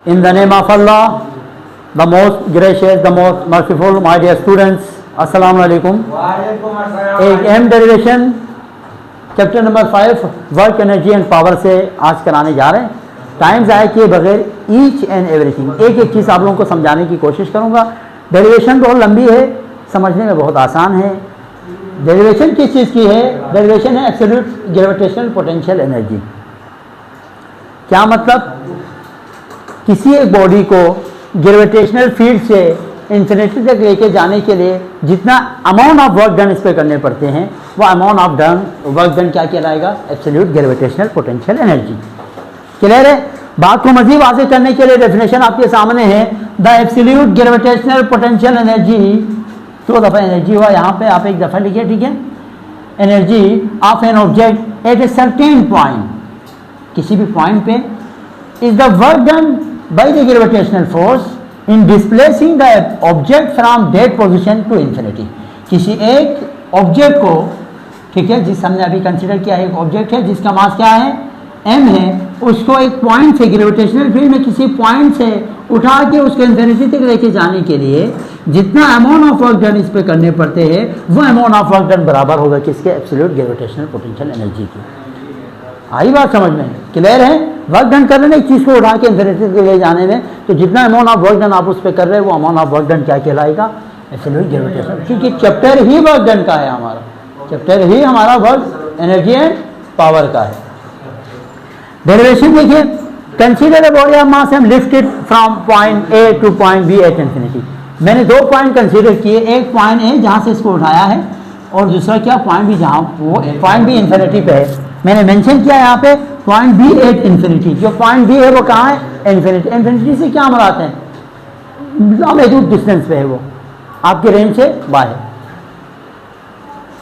In the name of Allah, the most gracious, the most merciful, my dear students, Assalamu alaikum. एक अहम derivation chapter number 5 work energy and power से आज कराने जा रहे हैं। टाइम ज़ाया किए बगैर ईच एंड एवरीथिंग एक चीज़ आप लोगों को समझाने की कोशिश करूँगा। डेरिवेशन बहुत लंबी है, समझने में बहुत आसान है। डेरिवेशन किस चीज़ की है? डेरिवेशन है एब्सोल्यूट ग्रेविटेशनल पोटेंशियल एनर्जी। क्या मतलब? किसी एक बॉडी को ग्रेविटेशनल फील्ड से इंफिनिटी तक लेके जाने के लिए जितना अमाउंट ऑफ वर्क डन इस पर करने पड़ते हैं वो अमाउंट ऑफ वर्क डन क्या कहलाएगा? Absolute gravitational potential energy. Clear है? बात को मज़ीद वाज़ेह करने के लिए डेफिनेशन आपके सामने है। The absolute gravitational potential energy, 2 दफ़ा एनर्जी हुआ यहाँ पे, आप 1 दफ़ा लिखिए, ठीक है। Energy of an object at a certain point, किसी भी पॉइंट पे, is the work done by the gravitational force in displacing the object from that position to infinity। किसी एक ऑब्जेक्ट को, ठीक है, जिस हमने अभी कंसीडर किया है, एक ऑब्जेक्ट है जिसका मास क्या है? m है, उसको एक पॉइंट से ग्रेविटेशनल फील्ड में किसी पॉइंट से उठा के उसको इन्फिनिटी तक लेके जाने के लिए जितना अमाउंट ऑफ वर्क डन इस पे करने पड़ते हैं वो अमाउंट ऑफ वर्क डन बराबर होगा किसके? एब्सोल्यूट ग्रेविटेशनल पोटेंशियल एनर्जी की। आई बात समझ में? क्लियर है? वर्क डन कर रहे हैं एक चीज़ को उठा के इन्फिनिटी तक ले जाने में, तो जितना अमाउंट ऑफ वर्क डन आप उस पर कर रहे हैं वो अमाउंट ऑफ वर्क डन क्या कहलाएगा? Absolute gravitation. क्योंकि चैप्टर ही वर्क डन का है, हमारा चैप्टर ही हमारा वर्क एनर्जी एंड पावर का है। डेरिवेशन देखिए, consider a body of mass M lifted from point A to point B at infinity. मैंने 2 पॉइंट कंसीडर किए, एक पॉइंट ए जहाँ से इसको उठाया है और दूसरा क्या? पॉइंट बी, जहाँ वो पॉइंट बी इन्फिनिटी पे है। मैंने मेंशन किया यहाँ पे पॉइंट बी एट इन्फिनिटी। जो पॉइंट बी है वो कहाँ है? इन्फिनिटी। इन्फिनिटी से क्या मराते हैं? महदूद डिस्टेंस पे है, वो आपके रेंज से बाहर,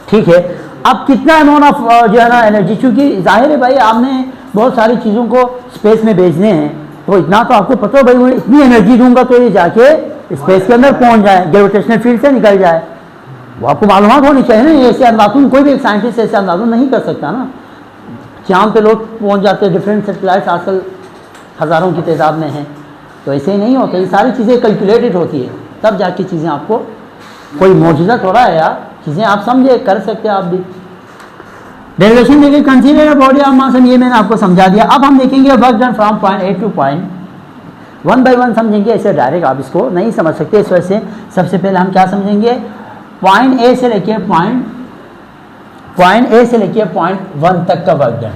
ठीक है। अब कितना अमाउंट ऑफ जो है ना एनर्जी, चूँकि जाहिर है भाई आपने बहुत सारी चीज़ों को स्पेस में भेजने हैं, तो इतना तो आपको पता हो भाई मैं इतनी एनर्जी दूंगा तो ये जाके स्पेस के अंदर पहुँच जाए, ग्रेविटेशनल फील्ड से निकल जाए, वो आपको मालूमात होनी चाहिए ना। ऐसे अंदाज़ कोई भी एक साइंटिस्ट ऐसे अंदाज़ नहीं कर सकता ना। चाँद पे लोग पहुंच जाते हैं, डिफरेंट सैटेलाइट्स आजकल हज़ारों की तादाद में हैं, तो ऐसे ही नहीं होता। ये सारी चीज़ें कैलकुलेटेड होती है, तब जाके चीज़ें आपको कोई मौजूदा थोड़ा है यार, चीज़ें आप समझे कर सकते हैं आप भी। डेरिवेशन देखिए, कंसीडर बॉडी ऑफ मास, ये मैंने आपको समझा दिया। अब हम देखेंगे work done from point A to point, 1 by 1 समझेंगे। ऐसे डायरेक्ट आप इसको नहीं समझ सकते, इस वजह से सबसे पहले हम क्या समझेंगे? पॉइंट ए से लेके पॉइंट पॉइंट 1 तक का वर्क डन,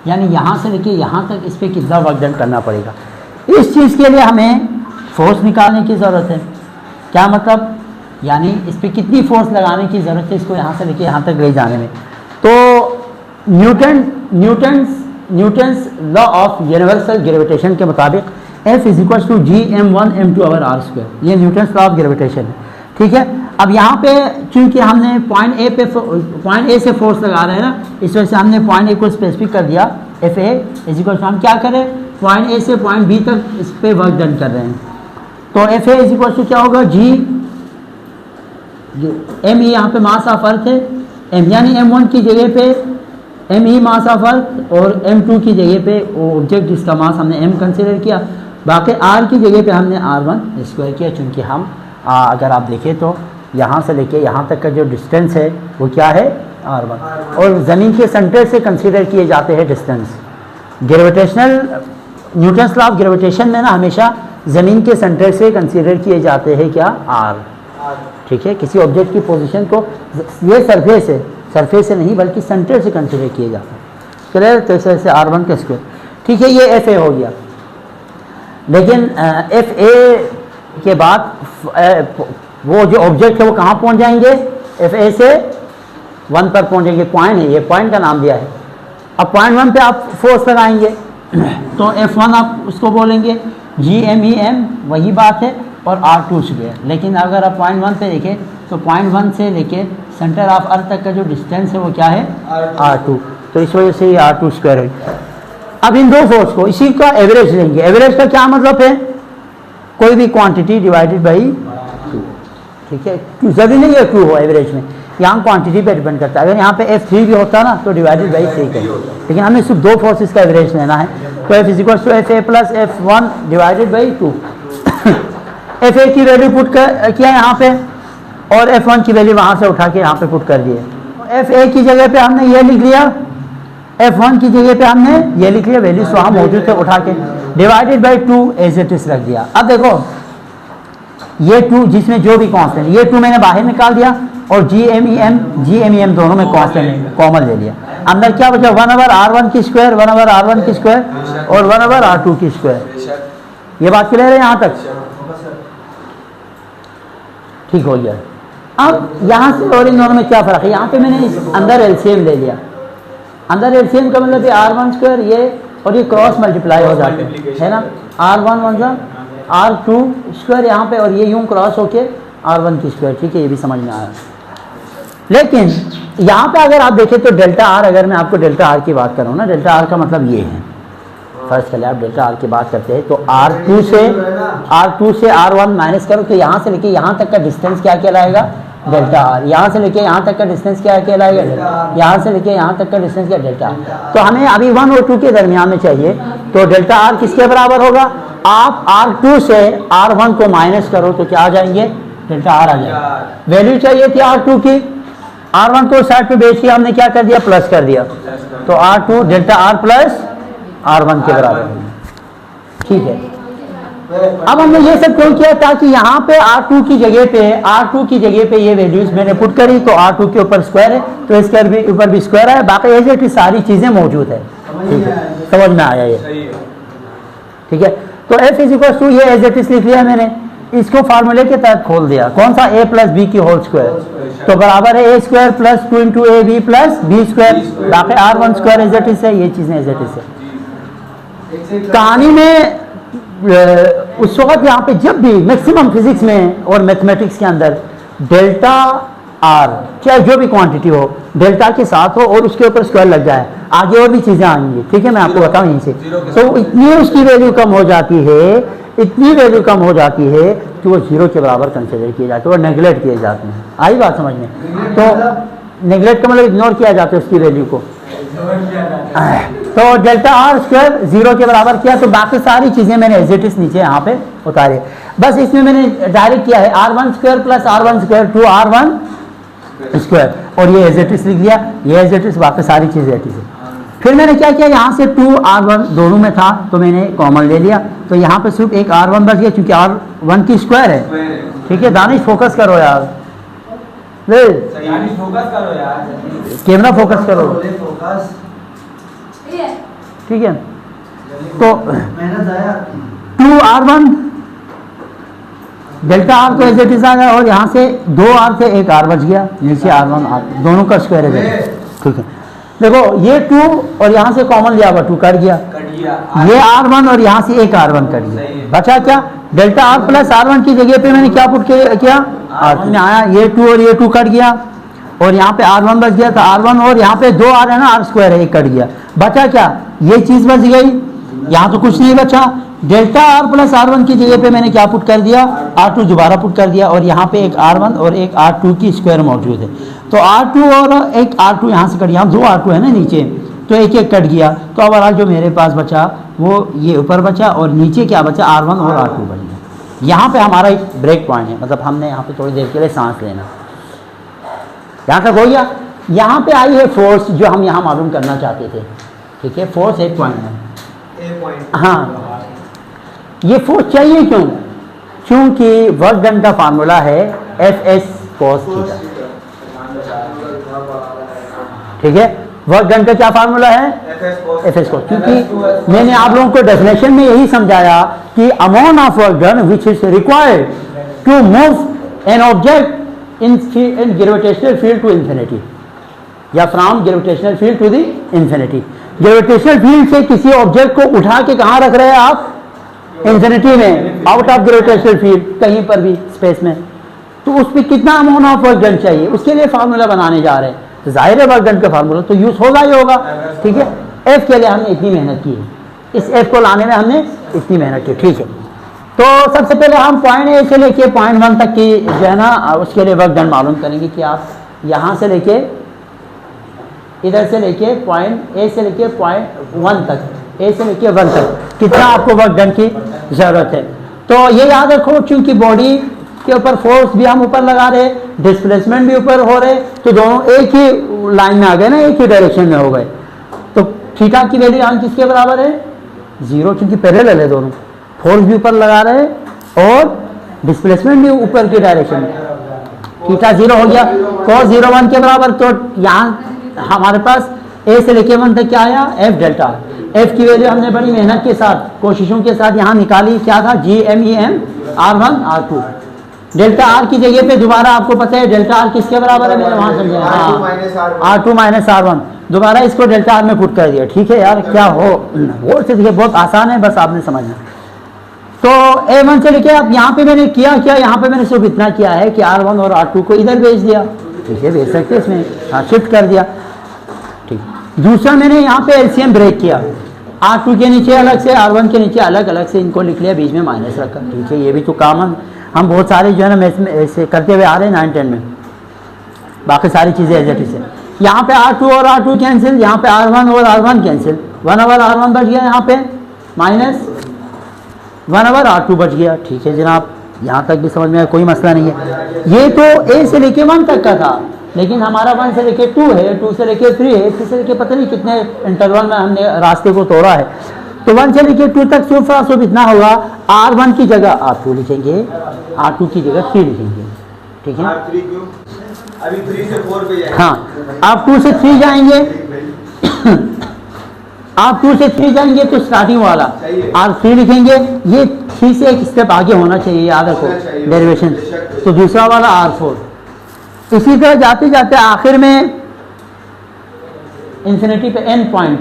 यानी यहाँ से लेके यहाँ तक इस पर कितना वर्क डन करना पड़ेगा। इस चीज़ के लिए हमें फोर्स निकालने की ज़रूरत है। क्या मतलब? यानी इस पर कितनी फोर्स लगाने की ज़रूरत है इसको यहाँ से लेके यहाँ तक ले जाने में। तो Newton's law of universal gravitation के मुताबिक F equals to G m1 m2 over r square, ये न्यूटन्स लॉ ऑफ ग्रेविटेशन है, ठीक है। अब यहाँ पे चूंकि हमने पॉइंट ए से फोर्स लगा रहे हैं ना, इस वजह से हमने पॉइंट ए को स्पेसिफिक कर दिया। F A is equal to, हम क्या करें? पॉइंट ए से पॉइंट बी तक इस पे वर्क डन कर रहे हैं, तो F A is equal to क्या होगा? जी एम ई, यहाँ पे मास ऑफ अर्थ है एम, यानी m1 की जगह पे M E mass of earth और m2 की जगह पे वो ऑब्जेक्ट जिसका मास हमने m कंसिडर किया, बाकी r की जगह पे हमने r1 स्क्वायर किया। चूँकि हम अगर आप देखें तो यहाँ से लेके यहाँ तक का जो डिस्टेंस है वो क्या है? r1, और ज़मीन के सेंटर से कंसीडर किए जाते हैं distance. Gravitational Newton's law of gravitation में ना हमेशा ज़मीन के सेंटर से कंसीडर किए जाते हैं क्या? r, ठीक है। किसी ऑब्जेक्ट की पोजीशन को ये सरफेस से नहीं बल्कि सेंटर से कंसीडर किए जाते हैं, क्लियर? तो इस तरह से r1 का स्क्वायर, ठीक है। ये एफ ए हो गया। लेकिन एफ ए के बाद वो जो ऑब्जेक्ट है वो कहाँ पहुँच जाएंगे? एफ ए से 1 पर पहुँचेंगे। पॉइंट है, ये पॉइंट का नाम दिया है। अब पॉइंट 1 पे आप फोर्स लगाएंगे तो F1 आप उसको बोलेंगे जी एम ई एम, वही बात है, और R2 स्क्वायर। लेकिन अगर आप पॉइंट 1 पे देखें तो पॉइंट 1 से लेके सेंटर ऑफ अर्थ तक का जो डिस्टेंस है वो क्या है? R2, तो इस वजह से ये R2 स्क्वायर है। अब इन 2 फोर्स को, इसी का एवरेज लेंगे। एवरेज का क्या मतलब है? कोई भी क्वांटिटी डिवाइडेड बाई 2, ठीक है, जरूरी नहीं है ट्रू हो एवरेज में, यहाँ क्वांटिटी पे डिपेंड करता है। अगर यहाँ पे F3 भी होता ना तो डिवाइडेड बाई 3 है, लेकिन हमें सिर्फ दो फोर्सेस का एवरेज लेना है। तो F equals to FA plus F1 divided by 2। FA की वैल्यू पुट किया यहाँ पे और F1 की वैल्यू वहाँ से उठा के यहाँ पे पुट कर दिए। FA की जगह पे हमने ये लिख लिया, F1 की जगह पे हमने ये लिख लिया, वैल्यूज वहाँ मौजूद थे उठा के divided by 2 as it is रख दिया। अब देखो ये 2 जिसमें जो भी कांस्टेंट, ये 2 मैंने बाहर निकाल दिया और GMEM दोनों में कांस्टेंट कॉमन ले लिया। अंदर क्या बचा 1/R1 की स्क्वायर, 1/R1 की स्क्वायर और 1/R2 की स्क्वायर। ये बात क्लियर है यहाँ तक? ठीक हो गया। अब यहाँ से और इन दोनों में क्या फ़र्क है, यहाँ पे मैंने अंदर एलसीएम ले लिया। अंदर एलसीएम का मतलब R1 स्क्वायर ये और ये क्रॉस मल्टीप्लाई हो जाते हैं, है ना। R1 1 R2 स्क्वायर यहाँ पे और ये यूं क्रॉस होके R1 की स्क्वायर। ठीक है, ये भी समझ में आया। लेकिन यहाँ पे अगर आप देखें तो डेल्टा R, अगर मैं आपको डेल्टा R की बात करूँ ना, डेल्टा R का मतलब ये है। फर्स्ट चले आप डेल्टा R की बात करते हैं तो R2 से R1 माइनस करो तो यहाँ से लेके यहाँ तक का डिस्टेंस क्या कहलाएगा, डेल्टा R। यहाँ से लेके यहाँ तक का डिस्टेंस क्या कहलाएगा, यहाँ से लेके यहाँ तक का डिस्टेंस क्या, डेल्टा R। तो हमें अभी 1 और 2 के दरमियान में चाहिए, तो डेल्टा R किसके बराबर होगा? आप R2 से R1 को माइनस करो तो क्या आ जाएंगे, डेल्टा R आ जाएगा। वैल्यू चाहिए थी R2 की, R1 को साइड पे बेच के हमने क्या कर दिया, प्लस कर दिया, तो R2 delta R plus R1 के बराबर होगा। ठीक है, अब हमने ये सब क्यों किया, ताकि यहाँ पे R2 की जगह पे ये वैल्यूज मैंने पुट करी तो R2 के ऊपर स्क्वायर है तो इसके ऊपर भी स्क्वायर है, बाकी एज इट इज सारी चीजें मौजूद है। ठीक है, समझ में आया ये? ठीक है, तो F इज इक्वल टू ये एज इट इज लिख लिया मैंने, इसको फार्मूले के तहत खोल दिया। कौन सा, A प्लस बी की होल स्क्वायर, तो बराबर है A square plus 2 into AB plus B square, बाकी R1 square as it is है, ये चीजें एज इट इज है। कहानी में उस वक्त यहाँ पे जब भी मैक्सिमम फिजिक्स में और मैथमेटिक्स के अंदर डेल्टा R चाहे जो भी क्वांटिटी हो डेल्टा के साथ हो और उसके ऊपर स्क्वायर लग जाए, आगे और भी चीज़ें आएंगी। ठीक है, मैं आपको बताऊँ यहीं से, तो इतनी उसकी वैल्यू कम हो जाती है, इतनी वैल्यू कम हो जाती है कि वो 0 के बराबर कंसिडर किए जाते हैं और नेगलेक्ट किए जाते हैं। आई बात समझ में? तो नेगलेक्ट का मतलब इग्नोर किया जाता है उसकी वैल्यू को। तो डेल्टा R स्क्वायर 0 के बराबर किया, तो बाकी सारी चीज़ें मैंने एज इट इज नीचे यहाँ पे उतारे। बस इसमें मैंने डायरेक्ट किया है R1 square plus R1 square 2R1 square और ये एज इट इज लिख दिया, ये एज इट इज, बाकी सारी चीज़ें एज इट इज। फिर मैंने क्या किया, यहाँ से 2R1 दोनों में था तो मैंने कॉमन ले लिया, तो यहाँ पे सिर्फ एक R1 बच गया क्योंकि R1 की स्क्वायर है। ठीक है, दानिश फोकस करो यार, कैमरा फोकस करो। ठीक है, तो 2R1 डेल्टा R तो एज इट इज आ गया और यहाँ से 2R से एक R बच गया, नीचे R1 R दोनों का स्क्वायर है। ठीक है, देखो ये 2 और यहाँ से कॉमन लिया हुआ 2 कट गया, ये R1 और यहाँ से एक R1 कट गया, बचा क्या, डेल्टा R प्लस R1 की जगह पे मैंने क्या पुट किया, R में आया, ये 2 और ये 2 कट गया और यहाँ पे R1 बच गया, तो R1 और यहाँ पे 2R है ना, R स्क्वायर है, एक कट गया, बचा क्या, ये चीज़ बच गई, यहाँ तो कुछ नहीं बचा। डेल्टा R प्लस R1 की जगह पे मैंने क्या पुट कर दिया, R2 दोबारा पुट कर दिया और यहाँ पे एक R1 और एक R2 की स्क्वायर मौजूद है, तो R2 और एक R2 यहाँ से कट गया, 2 R2 है ना नीचे, तो एक एक कट गया, तो ओवरऑल जो मेरे पास बचा वो ये ऊपर बचा और नीचे क्या बचा, R1 और R2 बच गया। यहाँ पे हमारा एक ब्रेक पॉइंट है, मतलब हमने यहाँ पे थोड़ी देर के लिए सांस लेना, यहाँ तक हो गया। यहाँ पे आई है फोर्स जो हम यहाँ मालूम करना चाहते थे। ठीक है, फोर्स एक पॉइंट है, हाँ, ये फोर्स चाहिए क्यों, क्योंकि वर्क डन का फार्मूला है Fs cos थीटा। ठीक है, वर्क डन का क्या फार्मूला है, Fs cos, क्योंकि मैंने आप लोगों को डेफिनेशन में यही समझाया कि amount of work done which is required to move an object in gravitational field to infinity या from gravitational field to the infinity। Gravitational field से किसी ऑब्जेक्ट को उठा के कहाँ रख रहे हैं आप, इंफिनिटी में, आउट ऑफ ग्रेविटेशनल फील्ड कहीं पर भी स्पेस में, तो उस पर कितना अमाउंट ऑफ वर्क डन चाहिए, उसके लिए फार्मूला बनाने जा रहे हैं, तो जाहिर है वर्क डन का फार्मूला तो यूज होगा ही होगा। ठीक है, एफ के लिए हमने इतनी मेहनत की है, इस एफ को लाने में हमने इतनी मेहनत की। ठीक है, तो सबसे पहले हम पॉइंट ए से लेके पॉइंट 1 तक की जो है ना उसके लिए वर्क डन मालूम करेंगे कि आप यहाँ से लेके इधर से लेके पॉइंट ए से लेके पॉइंट 1 तक, ए से लेके 1 तक कितना आपको वर्क डन की ज़रूरत है। तो ये याद रखो, चूंकि बॉडी के ऊपर फोर्स भी हम ऊपर लगा रहे, डिस्प्लेसमेंट भी ऊपर हो रहे, तो दोनों एक ही लाइन में आ गए ना, एक ही डायरेक्शन में हो गए। तो थीटा की वैल्यू यहाँ किसके बराबर है? 0, क्योंकि पैरेलल है दोनों, फोर्स भी ऊपर लगा रहे और डिस्प्लेसमेंट भी ऊपर की डायरेक्शन में। थीटा 0 हो गया, cos 0 1 के बराबर। तो यहाँ हमारे पास ए से लेके 1 तक क्या आया? F delta. एफ की वैल्यू हमने बड़ी मेहनत के साथ, कोशिशों के साथ यहाँ निकाली, क्या था? GMEM R1 R2। Delta R की जगह पे दोबारा आपको पता है डेल्टा आर किसके बराबर है? मैंने वहां समझा, हाँ, R2 माइनस R1। दोबारा इसको डेल्टा आर में पुट कर दिया। ठीक है यार, क्या हो से देखिए, बहुत आसान है, बस आपने समझना। तो A1 से लेके आप यहाँ पे मैंने क्या यहाँ पे मैंने सिर्फ इतना किया है कि R1 और R2 को इधर भेज दिया। ठीक है, भेज सकते इसमें, हाँ, शिफ्ट कर दिया। ठीक, दूसरा मैंने यहाँ पे एलसीएम ब्रेक किया, R2 के नीचे अलग से, R1 के नीचे अलग अलग से इनको लिख लिया, बीच में माइनस रखा। ठीक है, ये भी तो कॉमन हम बहुत सारे जो है ना ऐसे करते हुए आ रहे हैं 9 10 में। बाकी सारी चीज़ें एज इट इज है। यहाँ पे R2 और R2 कैंसिल, यहाँ पे R1 और R1 कैंसिल, 1 ओवर R1 बच गया, यहाँ पे माइनस 1 ओवर R2 बच गया। ठीक है जनाब, यहाँ तक भी समझ में आया, कोई मसला नहीं है। ये तो A से लेके 1 तक का था, लेकिन हमारा 1 से लेके 2 है, 2 से लेके 3 है, 3 से लेके पता नहीं कितने इंटरवल में हमने रास्ते को तोड़ा है। तो 1 से लेके 2 तक सिर्फ इतना होगा, R1 की जगह R2 लिखेंगे, R2 की जगह 3 लिखेंगे। ठीक है, अभी 3 से 4 पे जाएंगे। हाँ, आप 2 से 3 जाएंगे आप 2 से 3 जाएंगे तो स्टार्टिंग वाला R3 लिखेंगे। ये 3 से एक स्टेप आगे होना चाहिए, याद रखो डेरिवेशन। तो दूसरा वाला R4। इसी तरह जाते जाते आखिर में इंफिनिटी पे एंड पॉइंट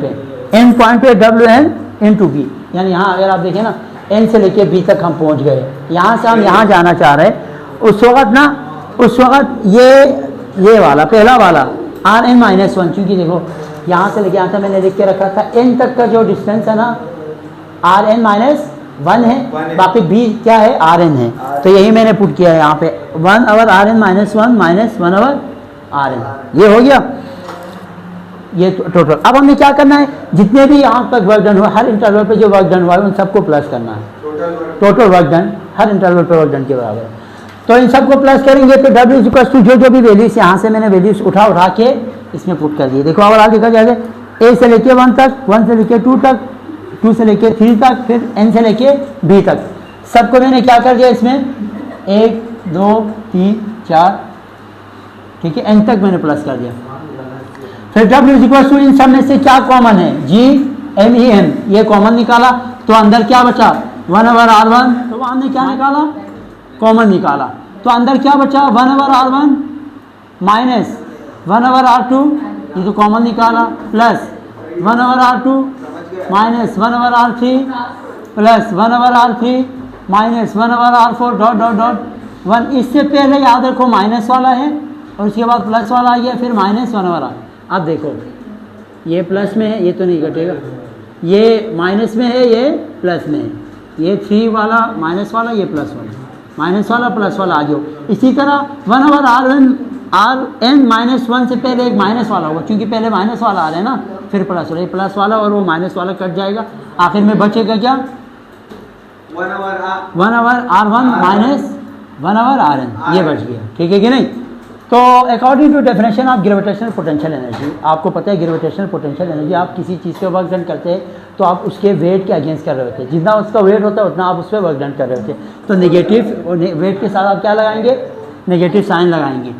पे WN into B, यानी यहाँ अगर आप देखें ना, N से लेके B तक हम पहुँच गए। यहाँ से हम यहाँ जाना चाह रहे हैं। उस वक़्त ये वाला पहला वाला Rn-1, क्योंकि देखो यहाँ से लेके यहाँ तक मैंने लिख के रखा था, N तक का जो डिस्टेंस है ना Rn-1 है, बाकी B क्या है? Rn है। तो यही मैंने पुट किया है यहाँ पे, 1 over Rn-1 minus 1 over Rn। ये हो गया, ये टोटल। अब हमें क्या करना है? जितने भी यहाँ तक वर्क डन हुआ, हर इंटरवल पे जो वर्क डन हुआ है उन सबको प्लस करना है। टोटल वर्क डन हर इंटरवल पे वर्क डन के बराबर है। तो इन सबको प्लस करेंगे तो W जो भी वैल्यूज यहाँ से मैंने वैल्यूज उठा के इसमें पुट कर दिए। देखो ओवरऑल देखा जाए, A से लेके 1 तक, 1 से लेके 2 तक, 2 से लेके 3 तक, फिर N से लेके B तक, सबको मैंने क्या कर दिया इसमें? 1 2 3 4, ठीक है, N तक मैंने प्लस कर दिया। फिर W इन सब में से क्या कॉमन है? GMEM, ये कॉमन निकाला, तो अंदर क्या बचा? 1 ओवर R1। तो वहाँ हमने क्या निकाला? कॉमन निकाला, तो अंदर क्या बचा? 1 over R1 minus 1 over R2, ये तो कॉमन निकाला, plus 1 over R2 minus 1 over R3 plus 1 over R3 minus 1 over R4 dot dot dot 1। इससे पहले याद रखो माइनस वाला है और उसके बाद प्लस वाला आ गया, फिर माइनस 1 ओवर R। अब देखो ये प्लस में है, ये तो नहीं घटेगा, ये माइनस में है, ये प्लस में है, ये 3 वाला माइनस वाला, ये प्लस वाला, माइनस वाला प्लस वाला आ जाओ। इसी तरह 1 ओवर Rn-1 से पहले एक माइनस वाला होगा, क्योंकि पहले माइनस वाला आ रहा है ना, फिर प्लस वाला, ये प्लस वाला और वो माइनस वाला कट जाएगा। आखिर में बचेगा क्या? 1 over R1 minus 1 over Rn, ये बच गया। ठीक है कि नहीं? तो according to definition of gravitational potential energy, आपको पता है ग्रेविटेशनल पोटेंशियल एनर्जी, आप किसी चीज़ पे वर्क डन करते हैं तो आप उसके वेट के अगेंस्ट कर रहे होते हैं, जितना उसका वेट होता है उतना आप उस पर वर्क डन कर रहे होते हैं। तो नेगेटिव वेट के साथ आप क्या लगाएंगे? नेगेटिव साइन लगाएंगे।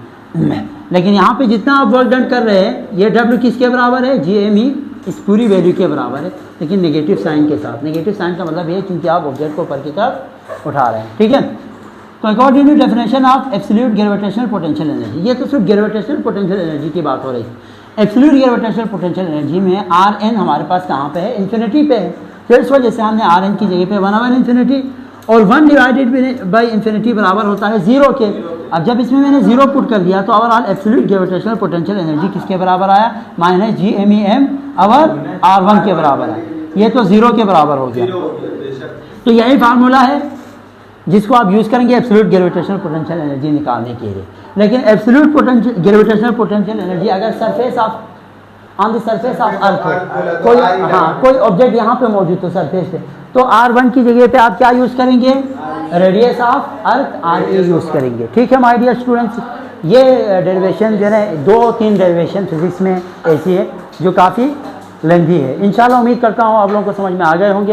लेकिन यहाँ पे जितना आप वर्क डन कर रहे हैं, ये W किसके बराबर है? GME इस पूरी वैल्यू के बराबर है, लेकिन नेगेटिव साइन के साथ। नेगेटिव साइन का मतलब ये क्योंकि आप ऑब्जेक्ट को ऊपर की तरफ उठा रहे हैं। ठीक है, तो according to definition of absolute gravitational potential energy, ये तो सिर्फ ग्रेविटेशनल पोटेंशियल एनर्जी की बात हो रही है। एब्सोल्यूट ग्रेविटेशनल पोटेंशियल एनर्जी में Rn हमारे पास कहाँ पे है? इन्फिनिटी पे है। तो इस वजह से हमने Rn की जगह पे 1 ओवर इन्फिनिटी, और 1 डिवाइडेड बाई इन्फिनिटी बराबर होता है 0 के। अब जब इसमें मैंने 0 पुट कर दिया तो overall absolute gravitational potential energy किसके बराबर आया? माइनस GMEM ओवर R1 के बराबर है। ये तो 0 के बराबर हो गया। तो यही फार्मूला है जिसको आप यूज़ करेंगे एब्सोल्यूट ग्रेविटेशनल पोटेंशियल एनर्जी निकालने के लिए। लेकिन एब्सोल्यूट ग्रेविटेशनल पोटेंशियल एनर्जी अगर surface of on the surface of earth हो, कोई कोई ऑब्जेक्ट यहाँ पे मौजूद हो सरफेस पे, तो R1 की जगह पे आप क्या यूज़ करेंगे, radius of earth RA use करेंगे। ठीक है माय डियर स्टूडेंट्स, ये डेरिवेशन जो है 2-3 डेरिवेशन फिजिक्स में ऐसी है जो काफ़ी लेंथी है। इंशाल्लाह उम्मीद करता हूँ आप लोगों को समझ में आ गए होंगे।